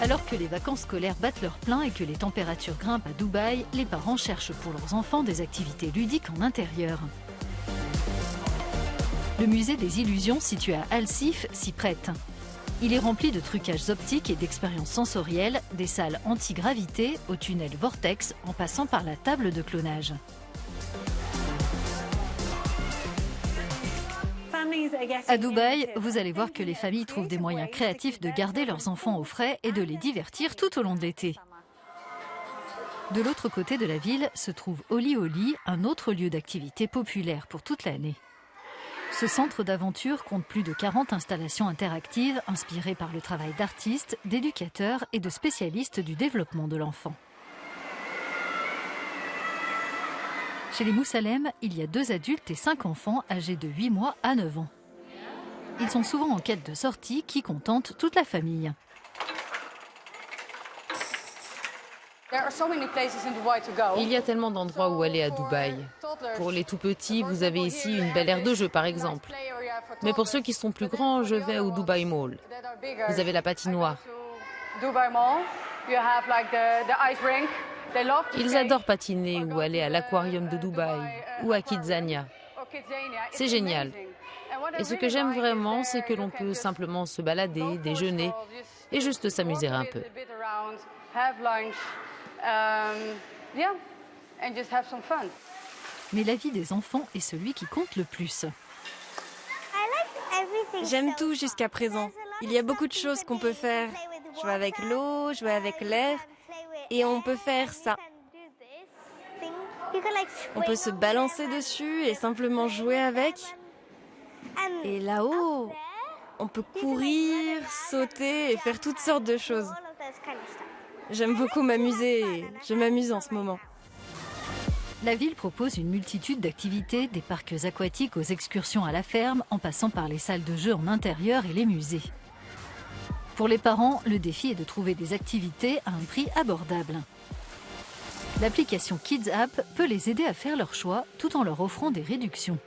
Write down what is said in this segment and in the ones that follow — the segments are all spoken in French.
Alors que les vacances scolaires battent leur plein et que les températures grimpent à Dubaï, les parents cherchent pour leurs enfants des activités ludiques en intérieur. Le musée des illusions situé à Al Sif s'y prête. Il est rempli de trucages optiques et d'expériences sensorielles, des salles anti-gravité au tunnel Vortex en passant par la table de clonage. À Dubaï, vous allez voir que les familles trouvent des moyens créatifs de garder leurs enfants au frais et de les divertir tout au long de l'été. De l'autre côté de la ville se trouve Oli Oli, un autre lieu d'activité populaire pour toute l'année. Ce centre d'aventure compte plus de 40 installations interactives inspirées par le travail d'artistes, d'éducateurs et de spécialistes du développement de l'enfant. Chez les Moussalem, il y a 2 adultes et 5 enfants âgés de 8 mois à 9 ans. Ils sont souvent en quête de sortie qui contentent toute la famille. Il y a tellement d'endroits où aller à Dubaï. Pour les tout petits, vous avez ici une belle aire de jeu par exemple. Mais pour ceux qui sont plus grands, je vais au Dubai Mall. Vous avez la patinoire. Ils adorent patiner ou aller à l'aquarium de Dubaï ou à Kidzania. C'est génial. Et ce que j'aime vraiment, c'est que l'on peut simplement se balader, déjeuner et juste s'amuser un peu. Mais la vie des enfants est celui qui compte le plus. J'aime tout jusqu'à présent. Il y a beaucoup de choses qu'on peut faire. Jouer avec l'eau, jouer avec l'air. Et on peut faire ça. On peut se balancer dessus et simplement jouer avec. Et là-haut, on peut courir, sauter et faire toutes sortes de choses. J'aime beaucoup m'amuser et je m'amuse en ce moment. La ville propose une multitude d'activités, des parcs aquatiques aux excursions à la ferme, en passant par les salles de jeux en intérieur et les musées. Pour les parents, le défi est de trouver des activités à un prix abordable. L'application Kids App peut les aider à faire leur choix tout en leur offrant des réductions.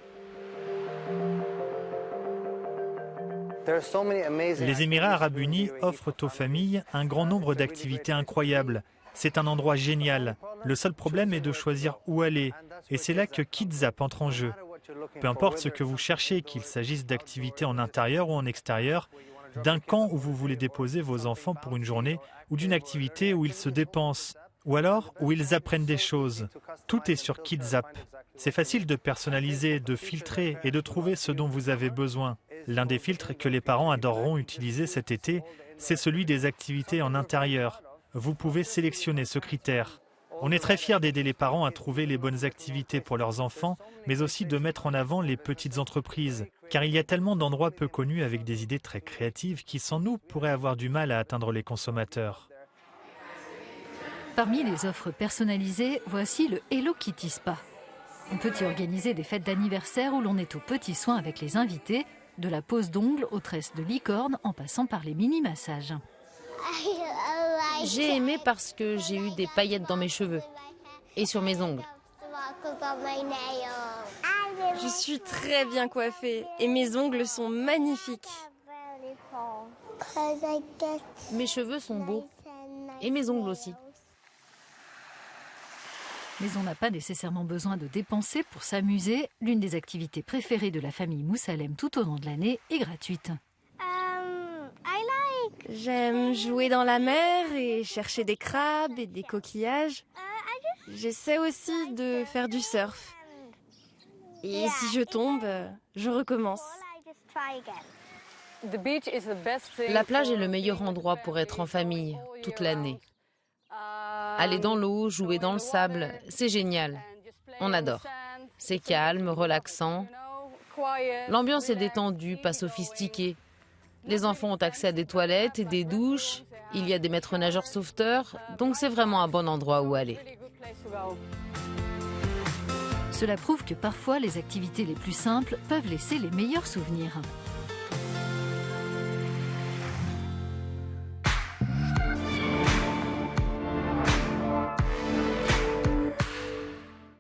Les Émirats arabes unis offrent aux familles un grand nombre d'activités incroyables. C'est un endroit génial. Le seul problème est de choisir où aller. Et c'est là que Kids App entre en jeu. Peu importe ce que vous cherchez, qu'il s'agisse d'activités en intérieur ou en extérieur, d'un camp où vous voulez déposer vos enfants pour une journée ou d'une activité où ils se dépensent, ou alors où ils apprennent des choses. Tout est sur Kids App. C'est facile de personnaliser, de filtrer et de trouver ce dont vous avez besoin. L'un des filtres que les parents adoreront utiliser cet été, c'est celui des activités en intérieur. Vous pouvez sélectionner ce critère. On est très fiers d'aider les parents à trouver les bonnes activités pour leurs enfants, mais aussi de mettre en avant les petites entreprises. Car il y a tellement d'endroits peu connus avec des idées très créatives qui, sans nous, pourraient avoir du mal à atteindre les consommateurs. Parmi les offres personnalisées, voici le Hello Kitty Spa. On peut y organiser des fêtes d'anniversaire où l'on est aux petits soins avec les invités, de la pose d'ongles aux tresses de licorne en passant par les mini-massages. J'ai aimé parce que j'ai eu des paillettes dans mes cheveux et sur mes ongles. Je suis très bien coiffée et mes ongles sont magnifiques. Mes cheveux sont beaux et mes ongles aussi. Mais on n'a pas nécessairement besoin de dépenser pour s'amuser. L'une des activités préférées de la famille Moussalem tout au long de l'année est gratuite. J'aime jouer dans la mer et chercher des crabes et des coquillages. J'essaie aussi de faire du surf. Et si je tombe, je recommence. La plage est le meilleur endroit pour être en famille toute l'année. Aller dans l'eau, jouer dans le sable, c'est génial. On adore. C'est calme, relaxant. L'ambiance est détendue, pas sophistiquée. Les enfants ont accès à des toilettes et des douches. Il y a des maîtres nageurs sauveteurs, donc c'est vraiment un bon endroit où aller. Cela prouve que parfois les activités les plus simples peuvent laisser les meilleurs souvenirs.